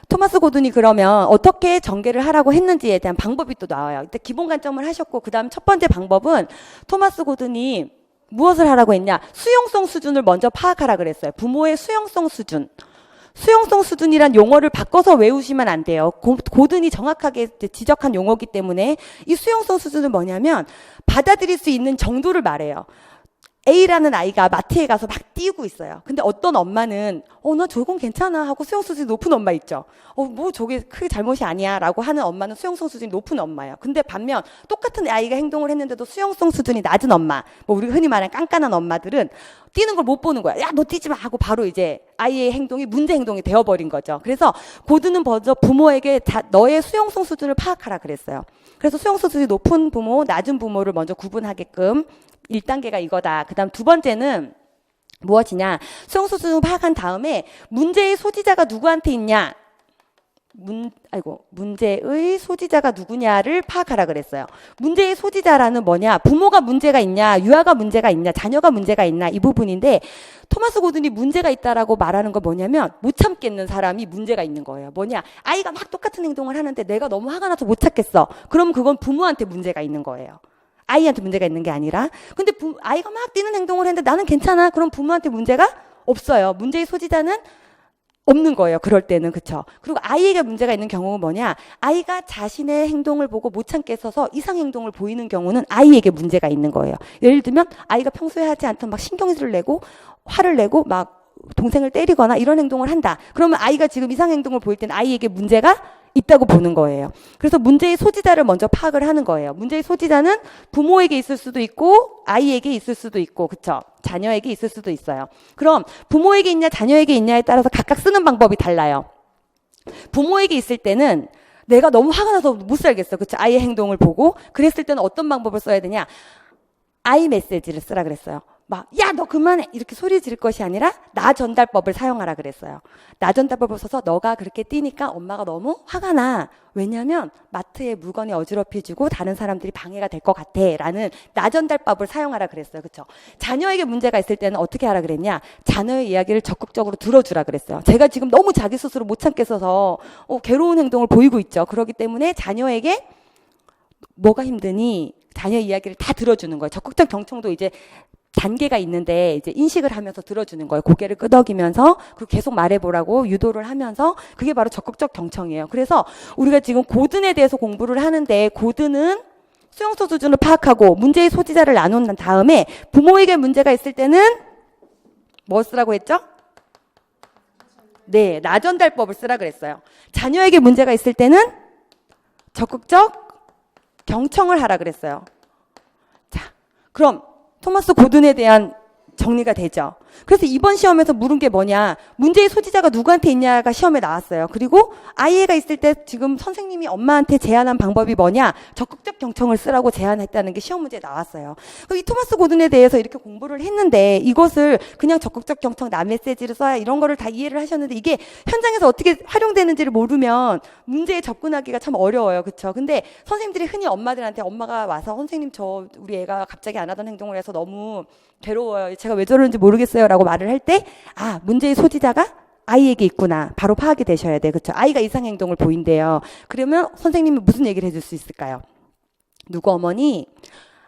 Speaker 1: 토마스 고든이 그러면 어떻게 전개를 하라고 했는지에 대한 방법이 또 나와요. 일단 기본 관점을 하셨고 그 다음 첫 번째 방법은 토마스 고든이 무엇을 하라고 했냐? 수용성 수준을 먼저 파악하라 그랬어요. 부모의 수용성 수준. 수용성 수준이란 용어를 바꿔서 외우시면 안 돼요. 고든이 정확하게 지적한 용어이기 때문에 이 수용성 수준은 뭐냐면 받아들일 수 있는 정도를 말해요. A라는 아이가 마트에 가서 막 뛰고 있어요. 근데 어떤 엄마는 나 저건 괜찮아 하고 수용성 수준이 높은 엄마 있죠. 뭐 저게 크게 잘못이 아니야 라고 하는 엄마는 수용성 수준이 높은 엄마예요. 근데 반면 똑같은 아이가 행동을 했는데도 수용성 수준이 낮은 엄마, 뭐 우리가 흔히 말하는 깐깐한 엄마들은 뛰는 걸 못 보는 거야. 야, 너 뛰지 마 하고 바로 이제 아이의 행동이 문제 행동이 되어버린 거죠. 그래서 고든은 먼저 부모에게 너의 수용성 수준을 파악하라 그랬어요. 그래서 수용성 수준이 높은 부모, 낮은 부모를 먼저 구분하게끔 1단계가 이거다. 그 다음 두 번째는 무엇이냐. 수용성 수준을 파악한 다음에 문제의 소지자가 누구한테 있냐. 문제의 소지자가 누구냐를 파악하라 그랬어요. 문제의 소지자라는 뭐냐. 부모가 문제가 있냐, 유아가 문제가 있냐, 자녀가 문제가 있냐 이 부분인데 토마스 고든이 문제가 있다라고 말하는 건 뭐냐면 못 참겠는 사람이 문제가 있는 거예요. 뭐냐. 아이가 막 똑같은 행동을 하는데 내가 너무 화가 나서 못 참겠어. 그럼 그건 부모한테 문제가 있는 거예요. 아이한테 문제가 있는 게 아니라. 근데 아이가 막 뛰는 행동을 했는데 나는 괜찮아. 그럼 부모한테 문제가 없어요. 문제의 소지자는 없는 거예요. 그럴 때는. 그쵸? 그리고 아이에게 문제가 있는 경우는 뭐냐. 아이가 자신의 행동을 보고 못 참겠어서 이상 행동을 보이는 경우는 아이에게 문제가 있는 거예요. 예를 들면 아이가 평소에 하지 않던 막 신경질을 내고 화를 내고 막 동생을 때리거나 이런 행동을 한다. 그러면 아이가 지금 이상 행동을 보일 때는 아이에게 문제가 있다고 보는 거예요. 그래서 문제의 소지자를 먼저 파악을 하는 거예요. 문제의 소지자는 부모에게 있을 수도 있고 아이에게 있을 수도 있고 그쵸? 자녀에게 있을 수도 있어요. 그럼 부모에게 있냐 자녀에게 있냐에 따라서 각각 쓰는 방법이 달라요. 부모에게 있을 때는 내가 너무 화가 나서 못 살겠어. 그쵸? 아이의 행동을 보고 그랬을 때는 어떤 방법을 써야 되냐? 아이 메시지를 쓰라 그랬어요. 야, 너 그만해! 이렇게 소리 지를 것이 아니라 나 전달법을 사용하라 그랬어요. 나 전달법을 써서 너가 그렇게 뛰니까 엄마가 너무 화가 나. 왜냐면 마트에 물건이 어지럽혀지고 다른 사람들이 방해가 될 것 같아. 라는 나 전달법을 사용하라 그랬어요. 그쵸? 자녀에게 문제가 있을 때는 어떻게 하라 그랬냐? 자녀의 이야기를 적극적으로 들어주라 그랬어요. 제가 지금 너무 자기 스스로 못 참겠어서 괴로운 행동을 보이고 있죠. 그렇기 때문에 자녀에게 뭐가 힘드니? 자녀 이야기를 다 들어주는 거예요. 적극적 경청도 이제 단계가 있는데 이제 인식을 하면서 들어주는 거예요. 고개를 끄덕이면서 그리고 계속 말해보라고 유도를 하면서 그게 바로 적극적 경청이에요. 그래서 우리가 지금 고든에 대해서 공부를 하는데 고든은 수용성 수준을 파악하고 문제의 소지자를 나눈 다음에 부모에게 문제가 있을 때는 뭐 쓰라고 했죠? 네, 나전달법을 쓰라 그랬어요. 자녀에게 문제가 있을 때는 적극적 경청을 하라 그랬어요. 자, 그럼 토마스 고든에 대한 정리가 되죠. 그래서 이번 시험에서 물은 게 뭐냐, 문제의 소지자가 누구한테 있냐가 시험에 나왔어요. 그리고 아이가 있을 때 지금 선생님이 엄마한테 제안한 방법이 뭐냐, 적극적 경청을 쓰라고 제안했다는 게 시험 문제에 나왔어요. 이 토마스 고든에 대해서 이렇게 공부를 했는데 이것을 그냥 적극적 경청, 나 메시지를 써야 이런 거를 다 이해를 하셨는데 이게 현장에서 어떻게 활용되는지를 모르면 문제에 접근하기가 참 어려워요. 그렇죠? 근데 선생님들이 흔히 엄마들한테, 엄마가 와서 선생님 우리 애가 갑자기 안 하던 행동을 해서 너무 괴로워요, 제가 왜 저러는지 모르겠어요 라고 말을 할 때, 아, 문제의 소지자가 아이에게 있구나, 바로 파악이 되셔야 돼. 그렇죠? 아이가 이상 행동을 보인대요. 그러면 선생님이 무슨 얘기를 해줄 수 있을까요? 누구 어머니,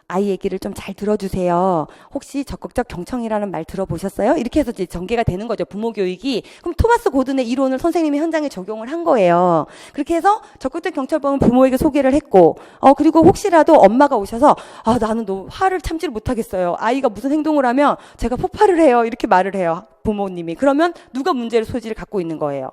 Speaker 1: 아이 얘기를 좀 잘 들어주세요. 혹시 적극적 경청이라는 말 들어보셨어요? 이렇게 해서 이제 전개가 되는 거죠, 부모 교육이. 그럼 토마스 고든의 이론을 선생님이 현장에 적용을 한 거예요. 그렇게 해서 적극적 경찰법은 부모에게 소개를 했고, 그리고 혹시라도 엄마가 오셔서, 아, 나는 너 화를 참지를 못하겠어요, 아이가 무슨 행동을 하면 제가 폭발을 해요, 이렇게 말을 해요, 부모님이. 그러면 누가 문제의 소지를 갖고 있는 거예요?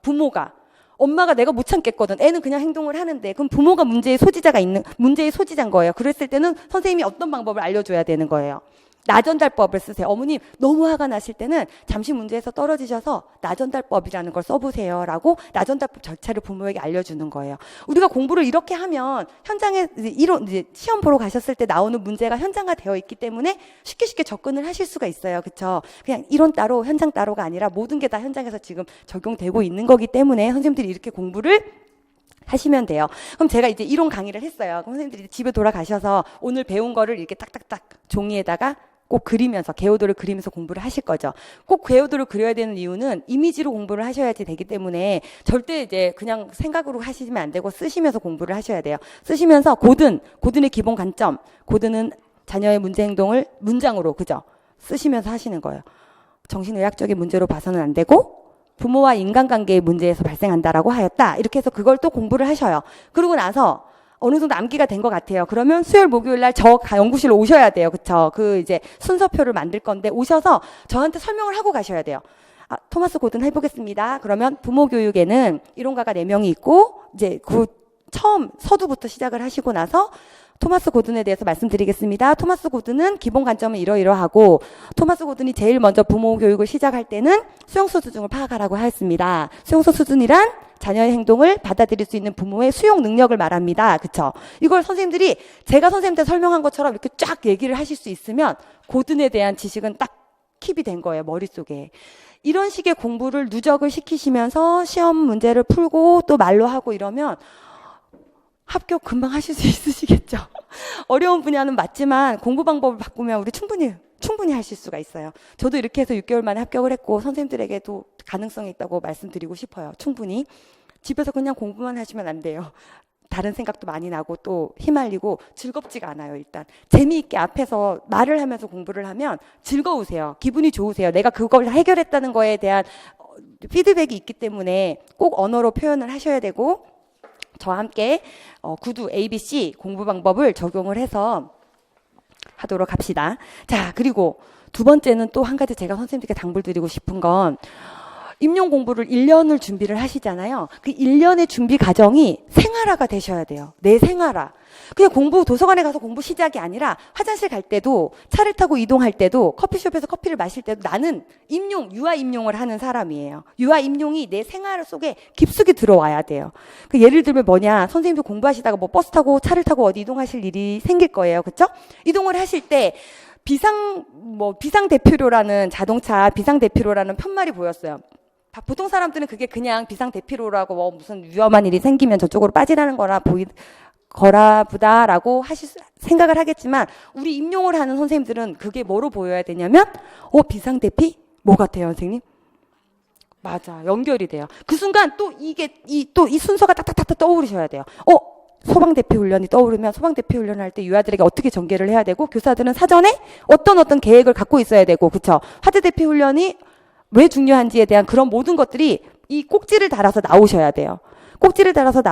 Speaker 1: 부모가. 엄마가 내가 못 참겠거든, 애는 그냥 행동을 하는데, 그럼 부모가 문제의 소지자인 거예요. 그랬을 때는 선생님이 어떤 방법을 알려줘야 되는 거예요? 나전달법을 쓰세요. 어머님 너무 화가 나실 때는 잠시 문제에서 떨어지셔서 나전달법이라는 걸 써보세요 라고 나전달법 절차를 부모에게 알려주는 거예요. 우리가 공부를 이렇게 하면 현장에 이제 시험 보러 가셨을 때 나오는 문제가 현장화 되어 있기 때문에 쉽게 접근을 하실 수가 있어요. 그렇죠? 그냥 이론 따로 현장 따로가 아니라 모든 게 다 현장에서 지금 적용되고 있는 거기 때문에 선생님들이 이렇게 공부를 하시면 돼요. 그럼 제가 이제 이론 강의를 했어요. 그럼 선생님들이 집에 돌아가셔서 오늘 배운 거를 이렇게 딱딱딱 종이에다가 꼭 그리면서, 개요도를 그리면서 공부를 하실 거죠. 꼭 개요도를 그려야 되는 이유는 이미지로 공부를 하셔야지 되기 때문에 절대 이제 그냥 생각으로 하시면 안 되고 쓰시면서 공부를 하셔야 돼요. 쓰시면서 고든의 기본 관점, 고든은 자녀의 문제 행동을 문장으로, 그죠? 쓰시면서 하시는 거예요. 정신의학적인 문제로 봐서는 안 되고 부모와 인간관계의 문제에서 발생한다라고 하였다. 이렇게 해서 그걸 또 공부를 하셔요. 그러고 나서 어느 정도 암기가 된 것 같아요. 그러면 수요일, 목요일 날 저 연구실로 오셔야 돼요. 그쵸? 그 이제 순서표를 만들 건데 오셔서 저한테 설명을 하고 가셔야 돼요. 아, 토마스 고든 해보겠습니다. 그러면 부모 교육에는 이론가가 4명이 있고 이제 그 처음 서두부터 시작을 하시고 나서 토마스 고든에 대해서 말씀드리겠습니다. 토마스 고든은 기본 관점은 이러이러하고, 토마스 고든이 제일 먼저 부모 교육을 시작할 때는 수용소 수준을 파악하라고 하였습니다. 수용소 수준이란 자녀의 행동을 받아들일 수 있는 부모의 수용 능력을 말합니다. 그쵸? 이걸 선생님들이 제가 선생님한테 설명한 것처럼 이렇게 쫙 얘기를 하실 수 있으면 고든에 대한 지식은 딱 킵이 된 거예요, 머릿속에. 이런 식의 공부를 누적을 시키시면서 시험 문제를 풀고 또 말로 하고 이러면 합격 금방 하실 수 있으시겠죠? 어려운 분야는 맞지만 공부 방법을 바꾸면 우리 충분히 하실 수가 있어요. 저도 이렇게 해서 6개월 만에 합격을 했고 선생님들에게도 가능성이 있다고 말씀드리고 싶어요. 충분히. 집에서 그냥 공부만 하시면 안 돼요. 다른 생각도 많이 나고 또 휘말리고 즐겁지가 않아요. 일단 재미있게 앞에서 말을 하면서 공부를 하면 즐거우세요. 기분이 좋으세요. 내가 그걸 해결했다는 거에 대한 피드백이 있기 때문에 꼭 언어로 표현을 하셔야 되고, 저와 함께 구두 ABC 공부 방법을 적용을 해서 하도록 합시다. 자, 그리고 두 번째는 또 한 가지 제가 선생님들께 당부드리고 싶은 건, 임용 공부를 1년을 준비를 하시잖아요. 그 1년의 준비 과정이 생활화가 되셔야 돼요. 내 생활화. 그냥 도서관에 가서 공부 시작이 아니라 화장실 갈 때도, 차를 타고 이동할 때도, 커피숍에서 커피를 마실 때도 나는 유아 임용을 하는 사람이에요. 유아 임용이 내 생활 속에 깊숙이 들어와야 돼요. 그 예를 들면 뭐냐, 선생님도 공부하시다가 뭐 버스 타고 차를 타고 어디 이동하실 일이 생길 거예요. 그렇죠? 이동을 하실 때 비상대피로라는 자동차 비상대피로라는 편말이 보였어요. 보통 사람들은 그게 그냥 비상대피로라고 무슨 위험한 일이 생기면 저쪽으로 빠지라는 거라 보다라고 생각을 하겠지만, 우리 임용을 하는 선생님들은 그게 뭐로 보여야 되냐면, 비상대피? 뭐 같아요, 선생님? 맞아, 연결이 돼요. 그 순간 또 이 순서가 딱딱딱 떠오르셔야 돼요. 소방대피 훈련이 떠오르면 소방대피 훈련을 할 때 유아들에게 어떻게 전개를 해야 되고, 교사들은 사전에 어떤 계획을 갖고 있어야 되고, 그쵸? 화재대피 훈련이 왜 중요한지에 대한 그런 모든 것들이 이 꼭지를 달아서 나오셔야 돼요. 꼭지를 달아서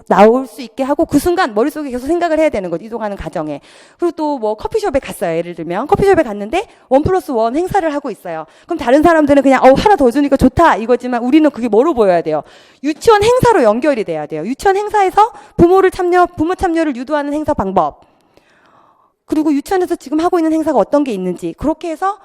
Speaker 1: 나올 수 있게 하고 그 순간 머릿속에 계속 생각을 해야 되는 거죠. 이동하는 과정에. 그리고 또 뭐 커피숍에 갔어요. 예를 들면 커피숍에 갔는데 1+1 행사를 하고 있어요. 그럼 다른 사람들은 그냥 하나 더 주니까 좋다 이거지만 우리는 그게 뭐로 보여야 돼요? 유치원 행사로 연결이 돼야 돼요. 유치원 행사에서 부모 참여를 유도하는 행사 방법. 그리고 유치원에서 지금 하고 있는 행사가 어떤 게 있는지 그렇게 해서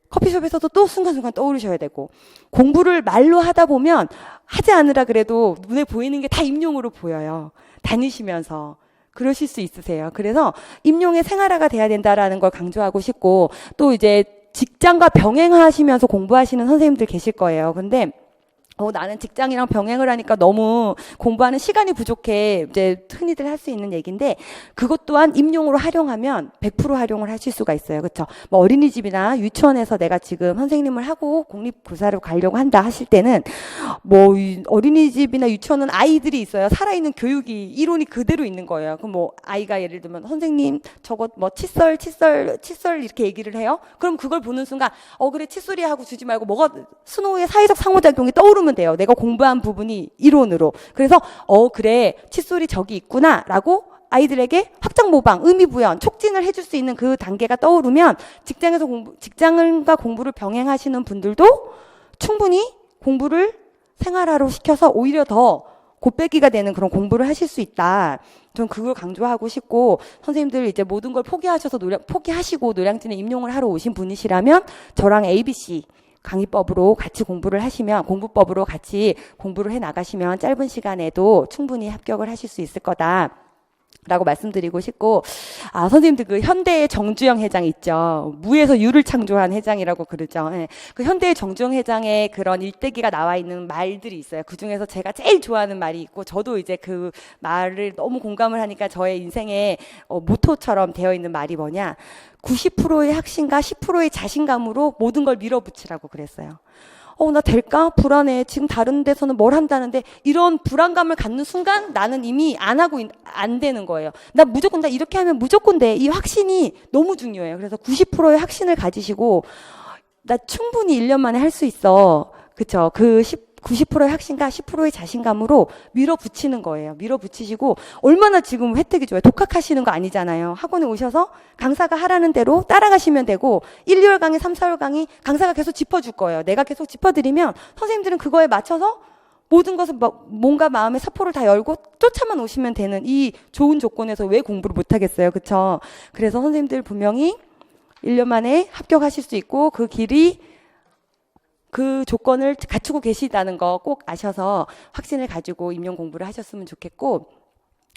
Speaker 1: 커피숍에서도 또 순간순간 떠오르셔야 되고 공부를 말로 하다 보면 하지 않으라 그래도 눈에 보이는 게 다 임용으로 보여요. 다니시면서. 그러실 수 있으세요. 그래서 임용의 생활화가 돼야 된다라는 걸 강조하고 싶고 또 이제 직장과 병행하시면서 공부하시는 선생님들 계실 거예요. 근데 나는 직장이랑 병행을 하니까 너무 공부하는 시간이 부족해. 이제 흔히들 할 수 있는 얘기인데 그것 또한 임용으로 활용하면 100% 활용을 하실 수가 있어요. 그렇죠? 뭐 어린이집이나 유치원에서 내가 지금 선생님을 하고 공립교사로 가려고 한다 하실 때는 뭐 어린이집이나 유치원은 아이들이 있어요. 살아있는 교육이 이론이 그대로 있는 거예요. 그럼 뭐 아이가 예를 들면 선생님 저거 뭐 칫솔 이렇게 얘기를 해요. 그럼 그걸 보는 순간 그래 칫솔이 하고 주지 말고 뭐가 스노우의 사회적 상호작용이 떠오르면 돼요. 내가 공부한 부분이 이론으로. 그래서 그래 칫솔이 저기 있구나 라고 아이들에게 확장 모방, 의미 부연, 촉진을 해줄 수 있는 그 단계가 떠오르면 직장과 공부를 병행하시는 분들도 충분히 공부를 생활화로 시켜서 오히려 더 곱빼기가 되는 그런 공부를 하실 수 있다. 전 그걸 강조하고 싶고 선생님들 이제 모든 걸 포기하시고 노량진에 임용을 하러 오신 분이시라면 저랑 ABC 강의법으로 같이 공부를 하시면 공부법으로 같이 공부를 해 나가시면 짧은 시간에도 충분히 합격을 하실 수 있을 거다. 라고 말씀드리고 싶고 선생님들 그 현대의 정주영 회장 있죠. 무에서 유를 창조한 회장이라고 그러죠. 예. 그 현대의 정주영 회장의 그런 일대기가 나와 있는 말들이 있어요. 그중에서 제가 제일 좋아하는 말이 있고 저도 이제 그 말을 너무 공감을 하니까 저의 인생의 모토처럼 되어 있는 말이 뭐냐 90%의 확신과 10%의 자신감으로 모든 걸 밀어붙이라고 그랬어요. 나 될까? 불안해. 지금 다른 데서는 뭘 한다는데 이런 불안감을 갖는 순간 나는 이미 안 되는 거예요. 나 이렇게 하면 무조건 돼. 이 확신이 너무 중요해요. 그래서 90%의 확신을 가지시고 나 충분히 1년 만에 할 수 있어. 그쵸? 90%의 확신과 10%의 자신감으로 밀어붙이는 거예요. 밀어붙이시고 얼마나 지금 혜택이 좋아요. 독학하시는 거 아니잖아요. 학원에 오셔서 강사가 하라는 대로 따라가시면 되고 1, 2월 강의, 3, 4월 강의 강사가 계속 짚어줄 거예요. 내가 계속 짚어드리면 선생님들은 그거에 맞춰서 모든 것을 뭔가 마음의 사포를 다 열고 쫓아만 오시면 되는 이 좋은 조건에서 왜 공부를 못하겠어요. 그쵸? 그래서 선생님들 분명히 1년 만에 합격하실 수 있고 그 조건을 갖추고 계시다는 거 꼭 아셔서 확신을 가지고 임용 공부를 하셨으면 좋겠고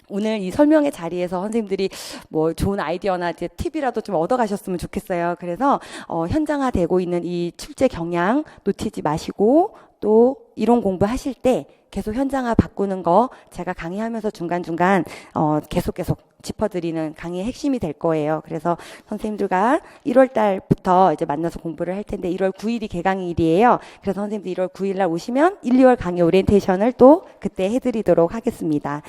Speaker 1: 오늘 이 설명의 자리에서 선생님들이 뭐 좋은 아이디어나 이제 팁이라도 좀 얻어가셨으면 좋겠어요. 그래서 현장화되고 있는 이 출제 경향 놓치지 마시고 또 이론 공부하실 때 계속 현장화 바꾸는 거 제가 강의하면서 중간중간 계속 짚어드리는 강의의 핵심이 될 거예요. 그래서 선생님들과 1월 달부터 이제 만나서 공부를 할 텐데 1월 9일이 개강일이에요. 그래서 선생님들 1월 9일 날 오시면 1, 2월 강의 오리엔테이션을 또 그때 해드리도록 하겠습니다.